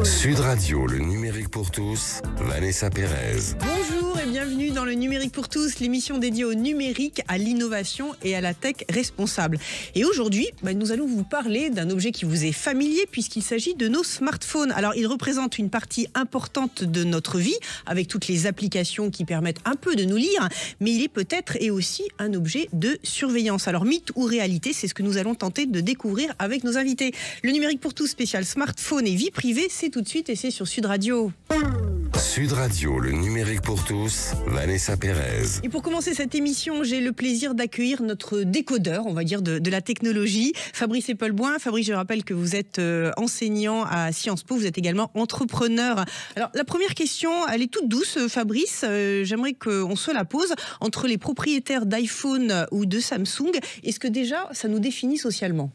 Sud Radio, le numérique pour tous, Vanessa Pérez. Bonjour et bienvenue dans le numérique pour tous, l'émission dédiée au numérique, à l'innovation et à la tech responsable. Et aujourd'hui, nous allons vous parler d'un objet qui vous est familier puisqu'il s'agit de nos smartphones. Alors, il représente une partie importante de notre vie avec toutes les applications qui permettent un peu de nous lire, mais il est peut-être et aussi un objet de surveillance. Alors, mythe ou réalité, c'est ce que nous allons tenter de découvrir avec nos invités. Le numérique pour tous spécial smartphone et vie privée, c'est tout de suite et c'est sur Sud Radio. Sud Radio, le numérique pour tous, Vanessa Pérez. Et pour commencer cette émission, j'ai le plaisir d'accueillir notre décodeur, on va dire, de la technologie, Fabrice Epelboin. Fabrice, je rappelle que vous êtes enseignant à Sciences Po, vous êtes également entrepreneur. Alors, la première question, elle est toute douce, Fabrice. J'aimerais qu'on se la pose. Entre les propriétaires d'iPhone ou de Samsung, est-ce que déjà, ça nous définit socialement ?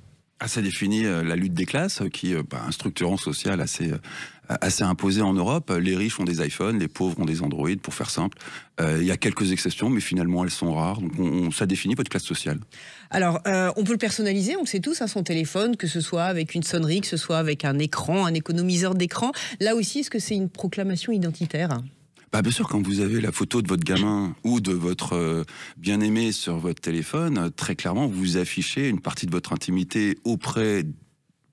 Ça définit la lutte des classes, qui est un structurant social assez imposé en Europe. Les riches ont des iPhones, les pauvres ont des Android, pour faire simple. Il y a quelques exceptions, mais finalement elles sont rares. Donc ça définit votre classe sociale. Alors, on peut le personnaliser, on le sait tous, son téléphone, que ce soit avec une sonnerie, que ce soit avec un écran, un économiseur d'écran. Là aussi, est-ce que c'est une proclamation identitaire ? Bien sûr, quand vous avez la photo de votre gamin ou de votre bien-aimé sur votre téléphone, très clairement, vous affichez une partie de votre intimité auprès,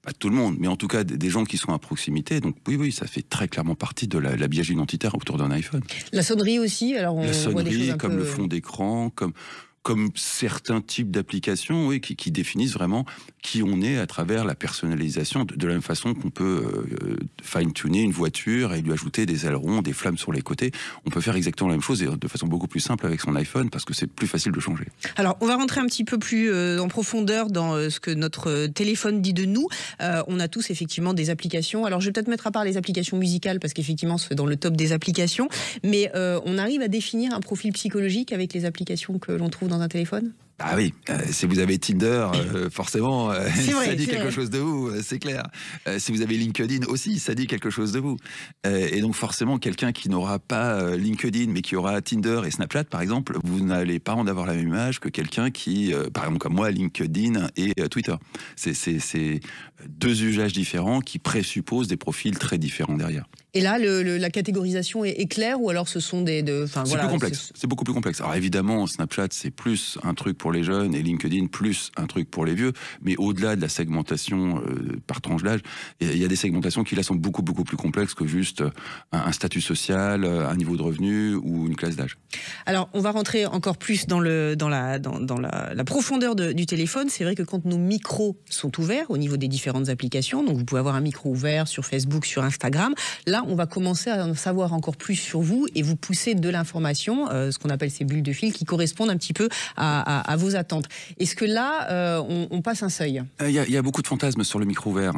pas de tout le monde, mais en tout cas des gens qui sont à proximité. Donc oui, ça fait très clairement partie de l'habillage identitaire autour d'un iPhone. La sonnerie aussi, alors la sonnerie, voit des choses comme le fond d'écran, comme certains types d'applications, oui, qui définissent vraiment qui on est à travers la personnalisation, de la même façon qu'on peut fine-tuner une voiture et lui ajouter des ailerons, des flammes sur les côtés. On peut faire exactement la même chose et de façon beaucoup plus simple avec son iPhone parce que c'est plus facile de changer. Alors, on va rentrer un petit peu plus en profondeur dans ce que notre téléphone dit de nous. On a tous effectivement des applications. Alors, je vais peut-être mettre à part les applications musicales parce qu'effectivement, c'est dans le top des applications. Mais on arrive à définir un profil psychologique avec les applications que l'on trouve dans un téléphone ? Ah oui, si vous avez Tinder, forcément, vrai, ça dit quelque chose de vous, c'est clair. Si vous avez LinkedIn aussi, ça dit quelque chose de vous. Et donc forcément, quelqu'un qui n'aura pas LinkedIn, mais qui aura Tinder et Snapchat, par exemple, vous n'allez pas en avoir la même image que quelqu'un qui, par exemple comme moi, LinkedIn et Twitter. C'est deux usages différents qui présupposent des profils très différents derrière. Et là, la catégorisation est claire ou alors ce sont des... C'est plus complexe, c'est beaucoup plus complexe. Alors évidemment, Snapchat, c'est plus un truc pour les jeunes et LinkedIn, plus un truc pour les vieux. Mais au-delà de la segmentation par tranche d'âge, il y a des segmentations qui là sont beaucoup plus complexes que juste un statut social, un niveau de revenu ou une classe d'âge. Alors, on va rentrer encore plus dans la profondeur du téléphone. C'est vrai que quand nos micros sont ouverts au niveau des différentes applications, donc vous pouvez avoir un micro ouvert sur Facebook, sur Instagram, là, on va commencer à en savoir encore plus sur vous et vous pousser de l'information, ce qu'on appelle ces bulles de fil, qui correspondent un petit peu à vos attentes. Est-ce que là, on passe un seuil ? Il y a beaucoup de fantasmes sur le micro ouvert.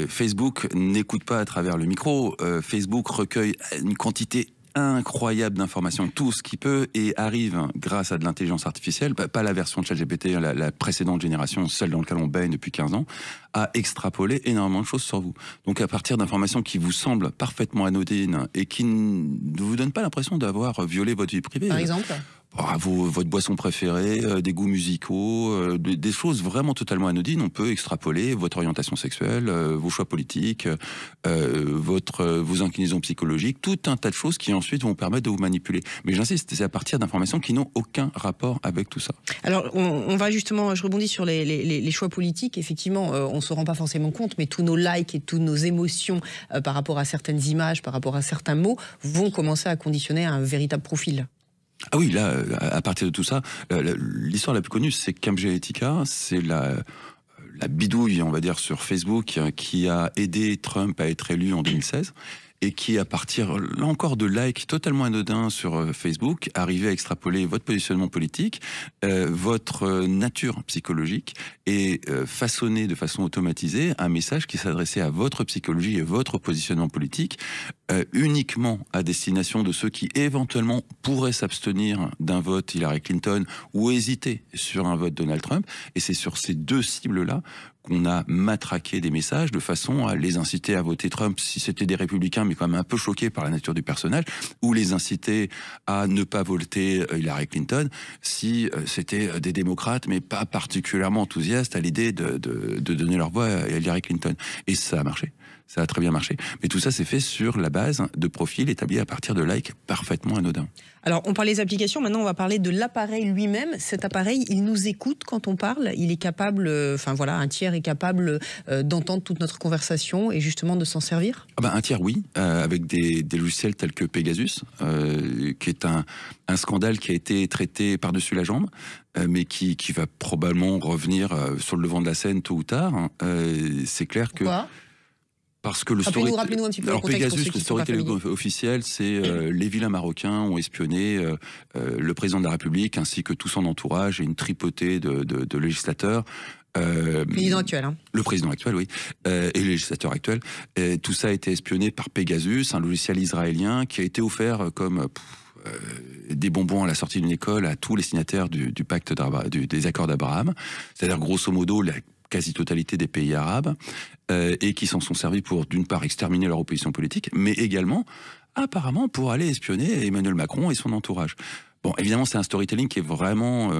Facebook n'écoute pas à travers le micro. Facebook recueille une quantité incroyable d'informations, tout ce qui peut, et arrive grâce à de l'intelligence artificielle, pas la version de ChatGPT, la précédente génération, celle dans laquelle on baigne depuis 15 ans, à extrapoler énormément de choses sur vous. Donc à partir d'informations qui vous semblent parfaitement anodines et qui ne vous donnent pas l'impression d'avoir violé votre vie privée. Par exemple ? Votre boisson préférée, des goûts musicaux, des choses vraiment totalement anodines. On peut extrapoler votre orientation sexuelle, vos choix politiques, vos inclinaisons psychologiques, tout un tas de choses qui ensuite vont permettre de vous manipuler. Mais j'insiste, c'est à partir d'informations qui n'ont aucun rapport avec tout ça. Alors, on va justement, je rebondis sur les choix politiques. Effectivement, on ne se rend pas forcément compte, mais tous nos likes et toutes nos émotions par rapport à certaines images, par rapport à certains mots, vont commencer à conditionner un véritable profil. Ah oui, là, à partir de tout ça, l'histoire la plus connue, c'est Cambridge Analytica, c'est la bidouille, on va dire, sur Facebook qui a aidé Trump à être élu en 2016 et qui, à partir, là encore, de likes totalement anodins sur Facebook, arrivait à extrapoler votre positionnement politique, votre nature psychologique, et façonner de façon automatisée un message qui s'adressait à votre psychologie et votre positionnement politique, uniquement à destination de ceux qui, éventuellement, pourraient s'abstenir d'un vote Hillary Clinton ou hésiter sur un vote Donald Trump. Et c'est sur ces deux cibles-là qu'on a matraqué des messages de façon à les inciter à voter Trump si c'était des républicains, mais quand même un peu choqués par la nature du personnage, ou les inciter à ne pas voter Hillary Clinton si c'était des démocrates, mais pas particulièrement enthousiastes à l'idée de donner leur voix à Hillary Clinton. Et ça a marché. Ça a très bien marché. Mais tout ça, c'est fait sur la base de profils établis à partir de likes parfaitement anodins. Alors, on parlait des applications, maintenant on va parler de l'appareil lui-même. Cet appareil, il nous écoute quand on parle, il est capable, un tiers est capable d'entendre toute notre conversation et justement de s'en servir? Un tiers, oui, avec des logiciels tels que Pegasus, qui est un scandale qui a été traité par-dessus la jambe, mais qui va probablement revenir sur le devant de la scène tôt ou tard. C'est clair que... Pourquoi ? Parce que rappelez-nous un petit peu le contexte. Pegasus, le storytelling officiel, c'est les vilains marocains ont espionné le président de la République ainsi que tout son entourage et une tripotée de législateurs. Le président actuel. Hein. Le président actuel, oui, et le législateur actuel. Tout ça a été espionné par Pegasus, un logiciel israélien qui a été offert comme... des bonbons à la sortie d'une école à tous les signataires du pacte des accords d'Abraham, c'est-à-dire grosso modo la quasi-totalité des pays arabes, et qui s'en sont servis pour, d'une part, exterminer leur opposition politique, mais également, apparemment, pour aller espionner Emmanuel Macron et son entourage. Bon, évidemment, c'est un storytelling qui est vraiment...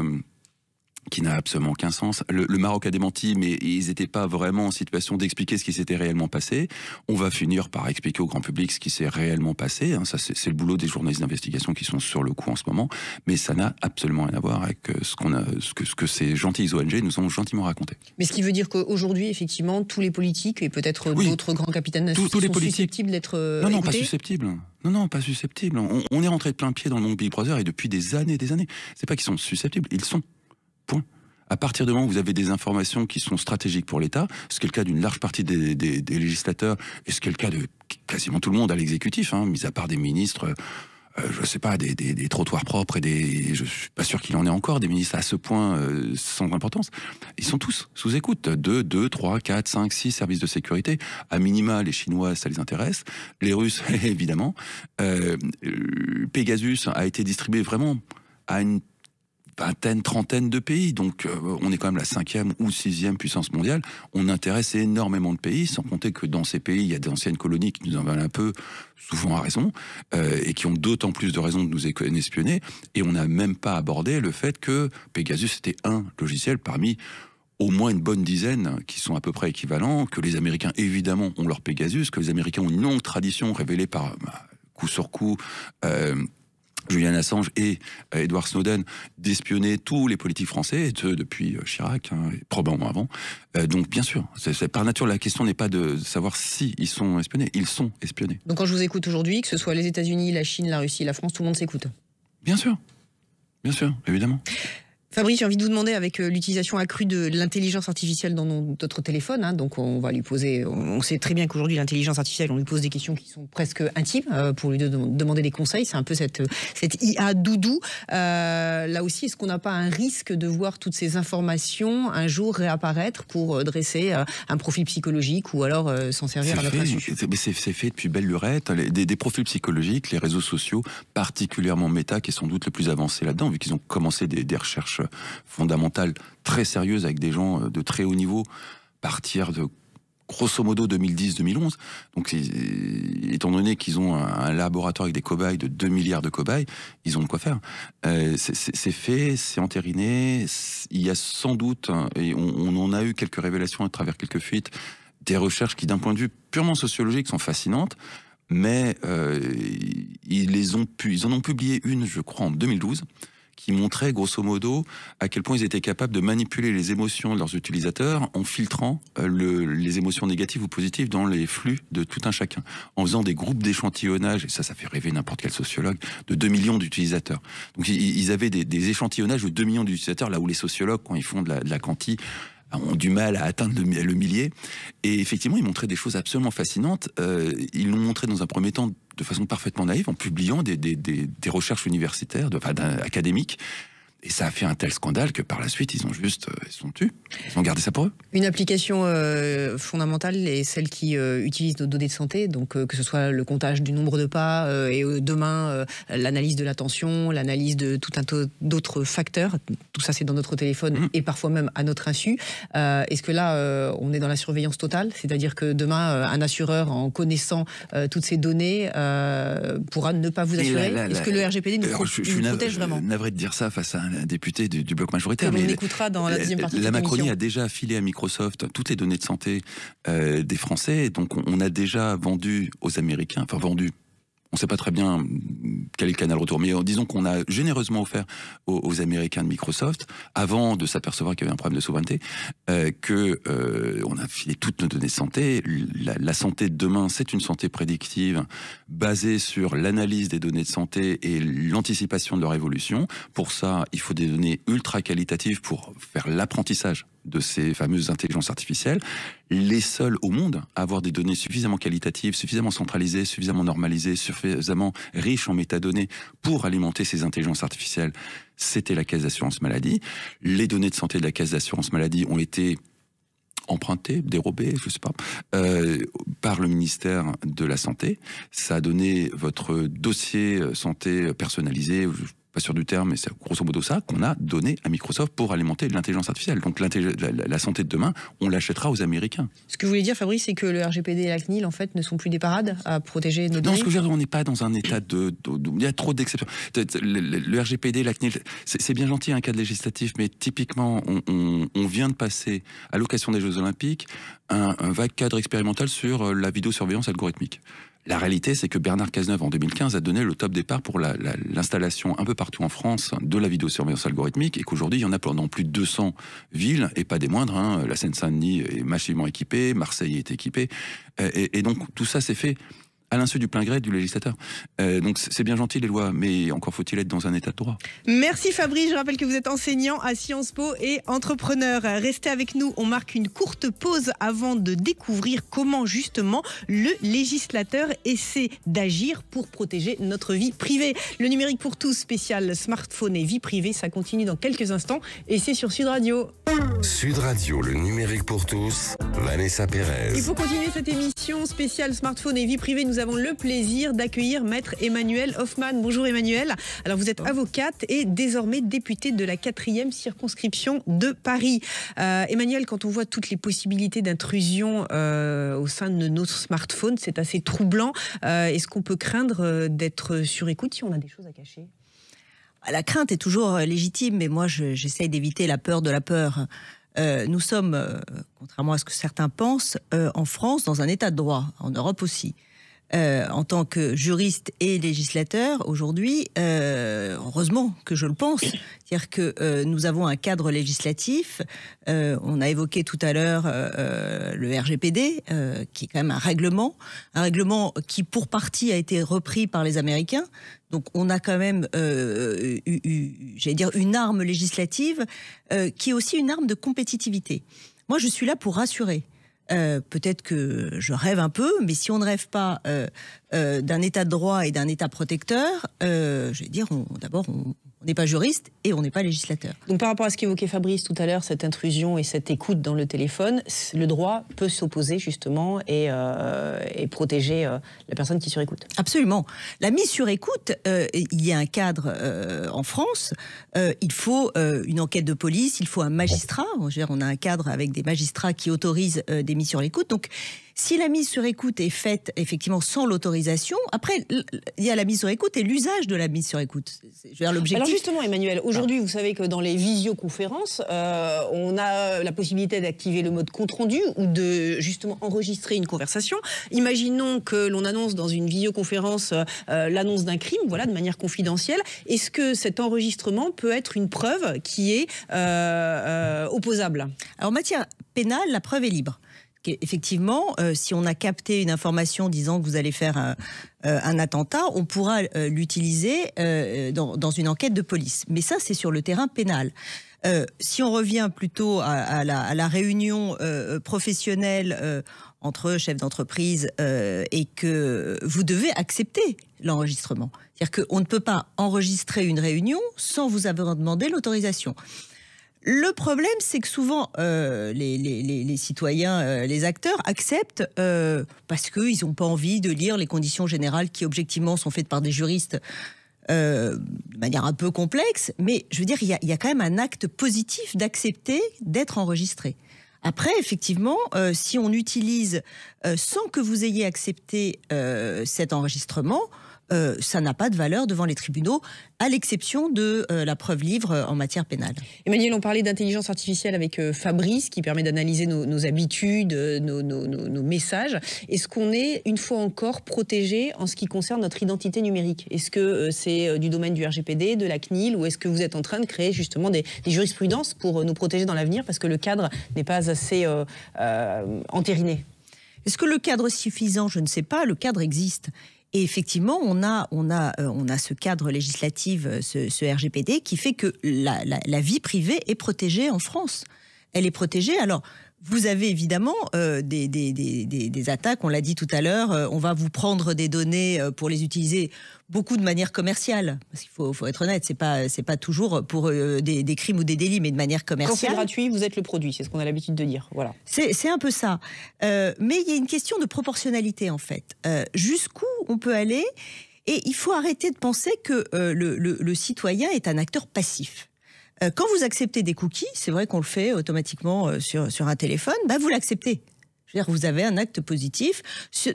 qui n'a absolument aucun sens. Le Maroc a démenti, mais ils n'étaient pas vraiment en situation d'expliquer ce qui s'était réellement passé. On va finir par expliquer au grand public ce qui s'est réellement passé. Hein. Ça, c'est le boulot des journalistes d'investigation qui sont sur le coup en ce moment. Mais ça n'a absolument rien à voir avec ce que ces gentilles ONG nous ont gentiment raconté. Mais ce qui veut dire qu'aujourd'hui, effectivement, tous les politiques et peut-être d'autres grands capitaines d'institutions sont susceptibles d'être Non, pas susceptibles. Non, pas susceptibles. On est rentré de plein pied dans le monde Big Brother et depuis des années et des années. C'est pas qu'ils sont susceptibles, ils sont. Point. À partir du moment où vous avez des informations qui sont stratégiques pour l'État, ce qui est le cas d'une large partie des législateurs, et ce qui est le cas de quasiment tout le monde à l'exécutif, hein, mis à part des ministres, je sais pas, des trottoirs propres et je suis pas sûr qu'il en ait encore des ministres à ce point sans importance. Ils sont tous sous écoute. 2, 3, 4, 5, 6 services de sécurité. À minima, les Chinois, ça les intéresse. Les Russes, évidemment. Pegasus a été distribué vraiment à une trentaine de pays, donc on est quand même la 5e ou 6e puissance mondiale. On intéresse énormément de pays, sans compter que dans ces pays, il y a d'anciennes colonies qui nous en valent un peu, souvent à raison, et qui ont d'autant plus de raisons de nous espionner, et on n'a même pas abordé le fait que Pegasus était un logiciel parmi au moins une bonne dizaine qui sont à peu près équivalents, que les Américains évidemment ont leur Pegasus, que les Américains ont une longue tradition révélée par coup sur coup Julian Assange et Edward Snowden d'espionner tous les politiques français, depuis Chirac, hein, et probablement avant. Donc bien sûr, par nature, la question n'est pas de savoir si ils sont espionnés, ils sont espionnés. Donc quand je vous écoute aujourd'hui, que ce soit les États-Unis, la Chine, la Russie, la France, tout le monde s'écoute. Bien sûr, évidemment. Fabrice, j'ai envie de vous demander, avec l'utilisation accrue de l'intelligence artificielle dans notre téléphone, hein, donc on va lui poser, on sait très bien qu'aujourd'hui l'intelligence artificielle, on lui pose des questions qui sont presque intimes pour lui demander des conseils, c'est un peu cette IA doudou. Là aussi, est-ce qu'on n'a pas un risque de voir toutes ces informations un jour réapparaître pour dresser un profil psychologique ou alors s'en servir à notre insu? C'est fait depuis belle lurette, des profils psychologiques, les réseaux sociaux, particulièrement Meta, qui est sans doute le plus avancé là-dedans, vu qu'ils ont commencé des recherches fondamentales très sérieuses avec des gens de très haut niveau, partir de grosso modo 2010-2011. Donc, étant donné qu'ils ont un laboratoire avec des cobayes de 2 milliards de cobayes, ils ont de quoi faire. C'est fait, c'est entériné. Il y a sans doute, et on en a eu quelques révélations à travers quelques fuites, des recherches qui, d'un point de vue purement sociologique, sont fascinantes. Mais ils en ont publié une, je crois, en 2012, qui montrait grosso modo à quel point ils étaient capables de manipuler les émotions de leurs utilisateurs en filtrant les émotions négatives ou positives dans les flux de tout un chacun, en faisant des groupes d'échantillonnage, et ça fait rêver n'importe quel sociologue, de 2 millions d'utilisateurs. Donc ils avaient des échantillonnages de 2 millions d'utilisateurs, là où les sociologues, quand ils font de la quanti, ont du mal à atteindre le millier. Et effectivement, ils montraient des choses absolument fascinantes. Ils l'ont montré dans un premier temps de façon parfaitement naïve, en publiant des recherches universitaires, académiques. Et ça a fait un tel scandale que par la suite, ils sont tus. Ils ont gardé ça pour eux. Une application fondamentale est celle qui utilise nos données de santé, donc que ce soit le comptage du nombre de pas et demain l'analyse de l'attention, l'analyse de tout un tas d'autres facteurs. Tout ça, c'est dans notre téléphone et parfois même à notre insu. Est-ce que là, on est dans la surveillance totale? C'est-à-dire que demain, un assureur, en connaissant toutes ces données, pourra ne pas vous assurer? Est-ce que le RGPD nous protège vraiment? Je suis navré de dire ça face à un député du bloc majoritaire. Mais on écoutera dans la deuxième partie de la Macronie l'émission. a déjà affilé à Microsoft toutes les données de santé des Français. Donc on a déjà vendu aux Américains, enfin vendu. On ne sait pas très bien quel est le canal retour, mais disons qu'on a généreusement offert aux Américains de Microsoft, avant de s'apercevoir qu'il y avait un problème de souveraineté, on a filé toutes nos données de santé. La santé de demain, c'est une santé prédictive basée sur l'analyse des données de santé et l'anticipation de leur évolution. Pour ça, il faut des données ultra qualitatives pour faire l'apprentissage de ces fameuses intelligences artificielles, les seuls au monde à avoir des données suffisamment qualitatives, suffisamment centralisées, suffisamment normalisées, suffisamment riches en métadonnées pour alimenter ces intelligences artificielles, c'était la Caisse d'assurance maladie. Les données de santé de la Caisse d'assurance maladie ont été empruntées, dérobées, je sais pas, par le ministère de la Santé. Ça a donné votre dossier santé personnalisé, pas sûr du terme, mais c'est grosso modo ça qu'on a donné à Microsoft pour alimenter l'intelligence artificielle. Donc la santé de demain, on l'achètera aux Américains. Ce que vous voulez dire, Fabrice, c'est que le RGPD et la CNIL, en fait, ne sont plus des parades à protéger nos données. Non, ce que je veux dire, on n'est pas dans un état il y a trop d'exceptions. Le RGPD, la CNIL, c'est bien gentil un cadre législatif, mais typiquement, on vient de passer, à l'occasion des Jeux Olympiques, un vague cadre expérimental sur la vidéosurveillance algorithmique. La réalité, c'est que Bernard Cazeneuve, en 2015, a donné le top départ pour l'installation un peu partout en France de la vidéosurveillance algorithmique, et qu'aujourd'hui, il y en a dans plus de 200 villes, et pas des moindres. Hein. La Seine-Saint-Denis est massivement équipée, Marseille est équipée, et donc tout ça s'est fait à l'insu du plein gré du législateur. Donc c'est bien gentil les lois, mais encore faut-il être dans un état de droit. Merci Fabrice, je rappelle que vous êtes enseignant à Sciences Po et entrepreneur. Restez avec nous, on marque une courte pause avant de découvrir comment justement le législateur essaie d'agir pour protéger notre vie privée. Le numérique pour tous spécial smartphone et vie privée, ça continue dans quelques instants et c'est sur Sud Radio. Sud Radio, le numérique pour tous, Vanessa Pérez. Et pour continuer cette émission spéciale smartphone et vie privée, nous avons le plaisir d'accueillir Maître Emmanuelle Hoffman. Bonjour Emmanuelle. Alors vous êtes avocate et désormais députée de la 4e circonscription de Paris. Emmanuelle, quand on voit toutes les possibilités d'intrusion au sein de notre smartphone, c'est assez troublant. Est-ce qu'on peut craindre d'être sur écoute si on a des choses à cacher ? La crainte est toujours légitime, mais moi j'essaye d'éviter la peur de la peur. Nous sommes, contrairement à ce que certains pensent, en France dans un état de droit, en Europe aussi. En tant que juriste et législateur, aujourd'hui, heureusement que je le pense, c'est-à-dire que nous avons un cadre législatif, on a évoqué tout à l'heure le RGPD, qui est quand même un règlement qui pour partie a été repris par les Américains. Donc on a quand même, j'allais dire, une arme législative qui est aussi une arme de compétitivité. Moi, je suis là pour rassurer. Peut-être que je rêve un peu, mais si on ne rêve pas d'un état de droit et d'un état protecteur, je vais dire, d'abord, on n'est pas juriste et on n'est pas législateur. Donc par rapport à ce qu'évoquait Fabrice tout à l'heure, cette intrusion et cette écoute dans le téléphone, le droit peut s'opposer justement et protéger la personne qui surécoute. Absolument. La mise sur écoute, il y a un cadre en France, il faut une enquête de police, il faut un magistrat, je veux dire, on a un cadre avec des magistrats qui autorisent des mises sur l'écoute, donc si la mise sur écoute est faite effectivement sans l'autorisation, après il y a la mise sur écoute et l'usage de la mise sur écoute. Je veux dire, l'objectif. Alors justement, Emmanuelle, aujourd'hui, vous savez que dans les visioconférences, on a la possibilité d'activer le mode compte rendu ou de justement enregistrer une conversation. Imaginons que l'on annonce dans une visioconférence l'annonce d'un crime, voilà, de manière confidentielle. Est-ce que cet enregistrement peut être une preuve qui est opposable ? Alors en matière pénale, la preuve est libre. Effectivement, si on a capté une information disant que vous allez faire un attentat, on pourra l'utiliser dans une enquête de police. Mais ça, c'est sur le terrain pénal. Si on revient plutôt à la réunion professionnelle entre chefs d'entreprise et que vous devez accepter l'enregistrement. C'est-à-dire qu'on ne peut pas enregistrer une réunion sans vous avoir demandé l'autorisation. Le problème, c'est que souvent, les citoyens, les acteurs acceptent parce qu'ils n'ont pas envie de lire les conditions générales qui, objectivement, sont faites par des juristes de manière un peu complexe. Mais je veux dire, il y a quand même un acte positif d'accepter d'être enregistré. Après, effectivement, si on utilise, sans que vous ayez accepté cet enregistrement, ça n'a pas de valeur devant les tribunaux, à l'exception de la preuve livre en matière pénale. Emmanuel, on parlait d'intelligence artificielle avec Fabrice, qui permet d'analyser nos habitudes, nos messages. Est-ce qu'on est, une fois encore, protégé en ce qui concerne notre identité numérique? Est-ce que c'est du domaine du RGPD, de la CNIL, ou est-ce que vous êtes en train de créer justement des jurisprudences pour nous protéger dans l'avenir, parce que le cadre n'est pas assez entériné? Est-ce que le cadre est suffisant? Je ne sais pas, le cadre existe. Et effectivement, on a ce cadre législatif, ce RGPD, qui fait que la vie privée est protégée en France. Elle est protégée. Alors, vous avez évidemment des attaques, on l'a dit tout à l'heure, on va vous prendre des données pour les utiliser beaucoup de manière commerciale. Parce qu'il faut être honnête, c'est pas toujours pour des crimes ou des délits, mais de manière commerciale. Quand c'est gratuit, vous êtes le produit, c'est ce qu'on a l'habitude de dire. Voilà. C'est un peu ça. Mais il y a une question de proportionnalité, en fait. Jusqu'où on peut aller? Et il faut arrêter de penser que le citoyen est un acteur passif. Quand vous acceptez des cookies, c'est vrai qu'on le fait automatiquement sur un téléphone, vous l'acceptez. Je veux dire, vous avez un acte positif.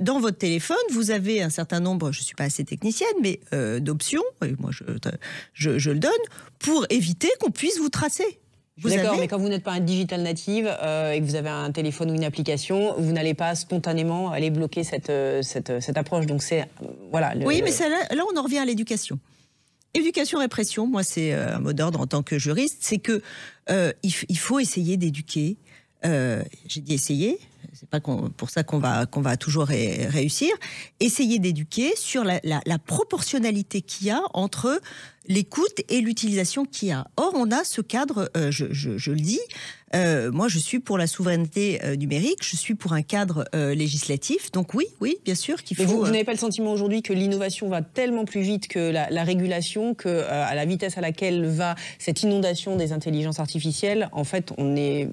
Dans votre téléphone, vous avez un certain nombre, je ne suis pas assez technicienne, mais d'options, et moi je le donne, pour éviter qu'on puisse vous tracer. D'accord, mais quand vous n'êtes pas un digital native et que vous avez un téléphone ou une application, vous n'allez pas spontanément aller bloquer cette approche. Donc c'est voilà. Oui, mais là on en revient à l'éducation. Éducation-répression, moi c'est un mot d'ordre en tant que juriste, c'est que il faut essayer d'éduquer. J'ai dit essayer, c'est pas pour ça qu'on va toujours réussir. Essayer d'éduquer sur la proportionnalité qu'il y a entre l'écoute et l'utilisation qu'il y a. Or, on a ce cadre, je le dis, moi je suis pour la souveraineté numérique, je suis pour un cadre législatif, donc oui, bien sûr qu'il faut... Mais vous n'avez pas le sentiment aujourd'hui que l'innovation va tellement plus vite que la régulation, que à la vitesse à laquelle va cette inondation des intelligences artificielles, en fait, on est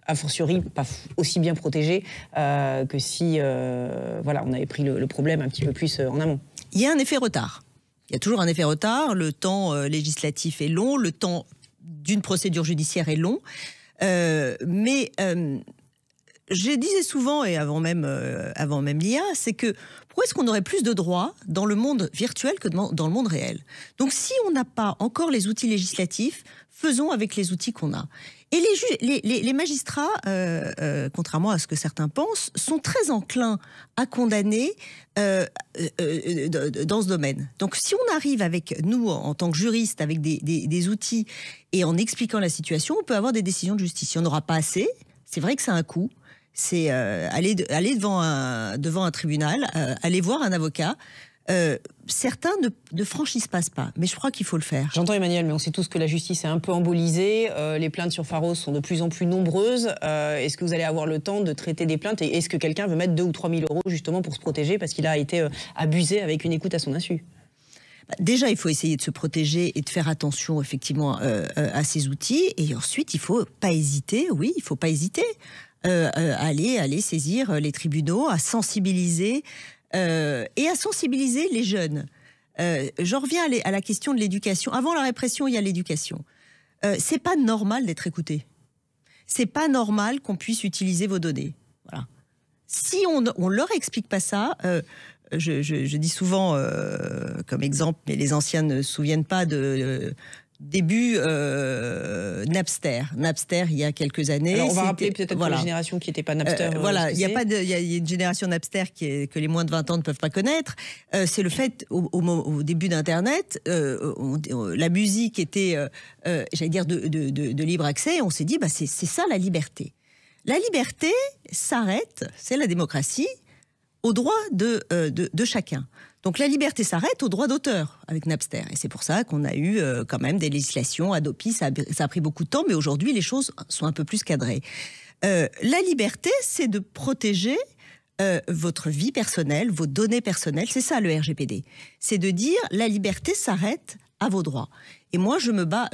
a fortiori pas aussi bien protégé que si on avait pris le problème un petit peu plus en amont? Il y a un effet retard. Il y a toujours un effet retard. Le temps législatif est long, le temps d'une procédure judiciaire est long. Mais je disais souvent, et avant même l'IA, c'est que pourquoi est-ce qu'on aurait plus de droits dans le monde virtuel que dans le monde réel? Donc si on n'a pas encore les outils législatifs, faisons avec les outils qu'on a. Et les magistrats, contrairement à ce que certains pensent, sont très enclins à condamner dans ce domaine. Donc si on arrive avec nous, en tant que juristes, avec des outils, et en expliquant la situation, on peut avoir des décisions de justice. Si on n'aura pas assez, c'est vrai que ça a un coût. C'est aller devant un tribunal, aller voir un avocat. Certains ne franchissent pas ce pas, mais je crois qu'il faut le faire. J'entends Emmanuel, mais on sait tous que la justice est un peu embolisée, les plaintes sur Pharos sont de plus en plus nombreuses. Est-ce que vous allez avoir le temps de traiter des plaintes, et est-ce que quelqu'un veut mettre 2 ou 3 000 euros justement pour se protéger parce qu'il a été abusé avec une écoute à son insu? Déjà, il faut essayer de se protéger et de faire attention effectivement à ces outils, et ensuite il faut pas hésiter, aller saisir les tribunaux, à sensibiliser et à sensibiliser les jeunes. J'en reviens à la question de l'éducation. Avant la répression, il y a l'éducation. C'est pas normal d'être écouté. C'est pas normal qu'on puisse utiliser vos données. Voilà. Si on leur explique pas ça, je dis souvent comme exemple, mais les anciens ne se souviennent pas de début Napster, il y a quelques années. Alors on va rappeler peut-être pour la génération qui n'était pas Napster. Il y a une génération Napster que les moins de 20 ans ne peuvent pas connaître. C'est le fait, au début d'Internet, la musique était, j'allais dire, de libre accès. On s'est dit, c'est ça la liberté. La liberté s'arrête, c'est la démocratie, au droit de chacun. Donc la liberté s'arrête au droit d'auteur avec Napster. Et c'est pour ça qu'on a eu quand même des législations, Adopi, ça a pris beaucoup de temps, mais aujourd'hui les choses sont un peu plus cadrées. La liberté, c'est de protéger votre vie personnelle, vos données personnelles. C'est ça le RGPD. C'est de dire la liberté s'arrête à vos droits. Et moi je me bats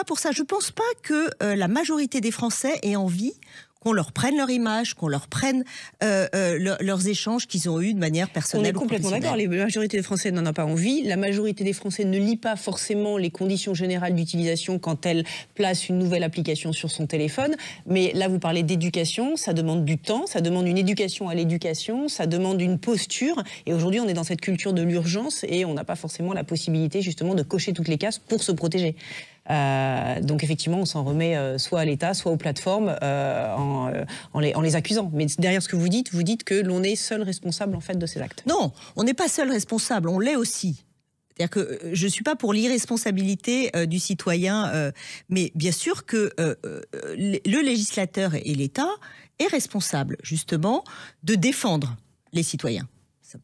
pour ça. Je ne pense pas que la majorité des Français aient envie qu'on leur prenne leur image, qu'on leur prenne leurs échanges qu'ils ont eus de manière personnelle. On est complètement d'accord, la majorité des Français n'en a pas envie, la majorité des Français ne lit pas forcément les conditions générales d'utilisation quand elle place une nouvelle application sur son téléphone, mais là vous parlez d'éducation, ça demande du temps, ça demande une éducation à l'éducation, ça demande une posture, et aujourd'hui on est dans cette culture de l'urgence et on n'a pas forcément la possibilité justement de cocher toutes les cases pour se protéger. Donc effectivement, on s'en remet soit à l'État, soit aux plateformes en les accusant. Mais derrière ce que vous dites que l'on est seul responsable en fait de ces actes. Non, on n'est pas seul responsable, on l'est aussi. C'est-à-dire que je ne suis pas pour l'irresponsabilité du citoyen, mais bien sûr que le législateur et l'État est responsable justement de défendre les citoyens. Ça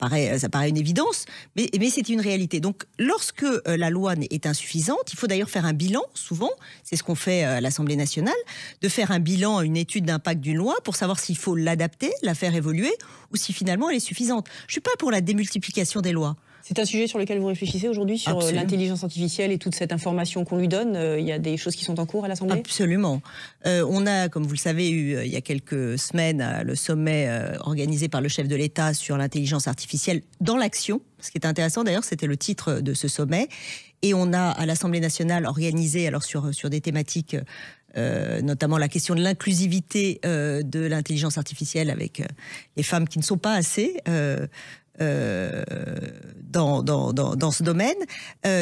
paraît une évidence, mais c'est une réalité. Donc, lorsque la loi est insuffisante, il faut d'ailleurs faire un bilan, souvent, c'est ce qu'on fait à l'Assemblée nationale, de faire un bilan, une étude d'impact d'une loi pour savoir s'il faut l'adapter, la faire évoluer, ou si finalement elle est suffisante. Je ne suis pas pour la démultiplication des lois. C'est un sujet sur lequel vous réfléchissez aujourd'hui, sur l'intelligence artificielle et toute cette information qu'on lui donne. Il y a des choses qui sont en cours à l'Assemblée ? Absolument. On a, comme vous le savez, eu il y a quelques semaines le sommet organisé par le chef de l'État sur l'intelligence artificielle dans l'action. Ce qui est intéressant d'ailleurs, c'était le titre de ce sommet. Et on a à l'Assemblée nationale organisé alors sur des thématiques, notamment la question de l'inclusivité de l'intelligence artificielle avec les femmes qui ne sont pas assez... dans ce domaine.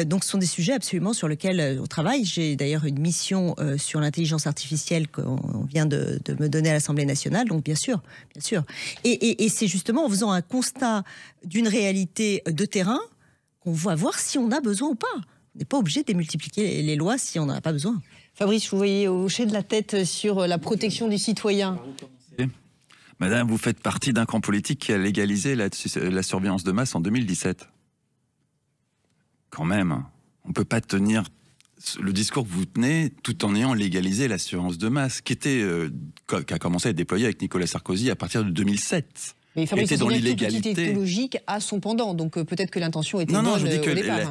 Donc ce sont des sujets absolument sur lesquels on travaille. J'ai d'ailleurs une mission sur l'intelligence artificielle qu'on vient de me donner à l'Assemblée nationale, donc bien sûr. Et c'est justement en faisant un constat d'une réalité de terrain qu'on va voir si on a besoin ou pas. On n'est pas obligé de démultiplier les lois si on n'en a pas besoin. Fabrice, vous voyez hocher de la tête sur la protection du citoyen. Madame, vous faites partie d'un camp politique qui a légalisé la surveillance de masse en 2017. Quand même, on ne peut pas tenir le discours que vous tenez tout en ayant légalisé la surveillance de masse, qui a commencé à être déployée avec Nicolas Sarkozy à partir de 2007. Mais Fabrice, toute petite technologique a son pendant, donc peut-être que l'intention était bonne au départ.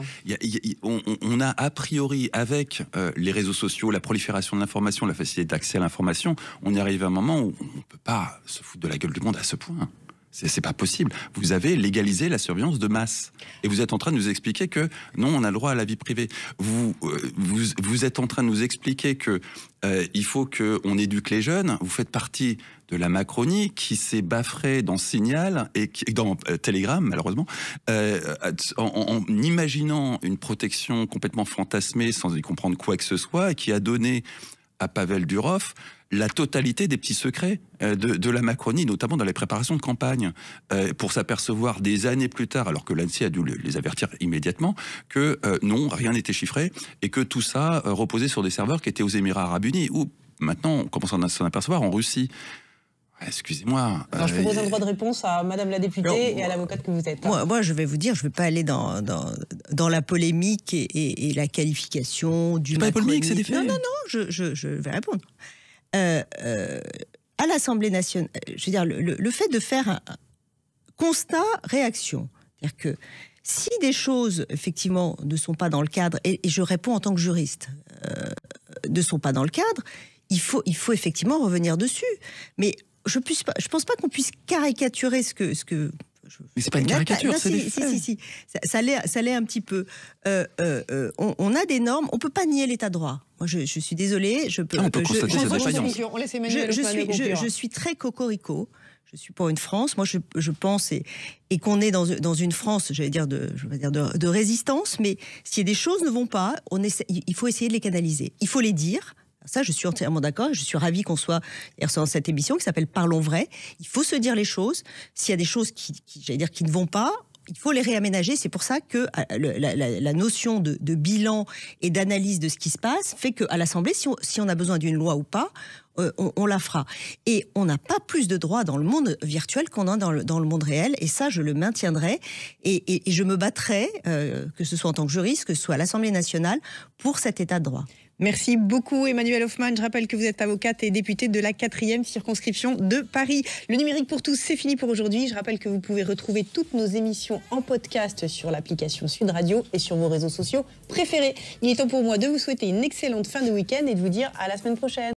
On a a priori, avec les réseaux sociaux, la prolifération de l'information, la facilité d'accès à l'information, on y arrive à un moment où on ne peut pas se foutre de la gueule du monde à ce point. C'est pas possible. Vous avez légalisé la surveillance de masse. Et vous êtes en train de nous expliquer que non, on a le droit à la vie privée. Vous êtes en train de nous expliquer que il faut qu'on éduque les jeunes. Vous faites partie de la Macronie qui s'est baffrée dans Signal et dans Telegram, malheureusement, en imaginant une protection complètement fantasmée sans y comprendre quoi que ce soit, et qui a donné à Pavel Durov la totalité des petits secrets de la Macronie, notamment dans les préparations de campagne, pour s'apercevoir des années plus tard, alors que l'ANSSI a dû les avertir immédiatement, que non, rien n'était chiffré, et que tout ça reposait sur des serveurs qui étaient aux Émirats Arabes Unis, ou maintenant, on commence à s'en apercevoir, en Russie. Excusez-moi. Alors, je propose un droit de réponse à Madame la députée et à l'avocate que vous êtes. Moi, je vais vous dire, je ne vais pas aller dans la polémique et la qualification du Macronie. C'est pas la polémique, c'est des faits. Non, je vais répondre. À l'Assemblée nationale, je veux dire, le fait de faire un constat-réaction, c'est-à-dire que si des choses, effectivement, ne sont pas dans le cadre, et je réponds en tant que juriste, ne sont pas dans le cadre, il faut effectivement revenir dessus. Mais je pense pas qu'on puisse caricaturer ce que mais c'est pas une caricature, c'est des faits. Si. Ça l'est un petit peu. On a des normes, on peut pas nier l'état de droit. Moi, je suis désolée, on peut constater cette défaillance. Je suis très cocorico. Je suis pour une France. Moi, je pense et qu'on est dans une France, j'allais dire de résistance. Mais si des choses ne vont pas, il faut essayer de les canaliser. Il faut les dire. Ça, je suis entièrement d'accord. Je suis ravie qu'on soit dans cette émission qui s'appelle Parlons vrai. Il faut se dire les choses. S'il y a des choses qui ne vont pas, il faut les réaménager. C'est pour ça que la notion de bilan et d'analyse de ce qui se passe fait qu'à l'Assemblée, si on a besoin d'une loi ou pas, on la fera. Et on n'a pas plus de droits dans le monde virtuel qu'on a dans le monde réel. Et ça, je le maintiendrai. Et je me battrai, que ce soit en tant que juriste, que ce soit à l'Assemblée nationale, pour cet état de droit. Merci beaucoup Emmanuelle Hoffmann. Je rappelle que vous êtes avocate et députée de la 4e circonscription de Paris. Le numérique pour tous, c'est fini pour aujourd'hui. Je rappelle que vous pouvez retrouver toutes nos émissions en podcast sur l'application Sud Radio et sur vos réseaux sociaux préférés. Il est temps pour moi de vous souhaiter une excellente fin de week-end et de vous dire à la semaine prochaine.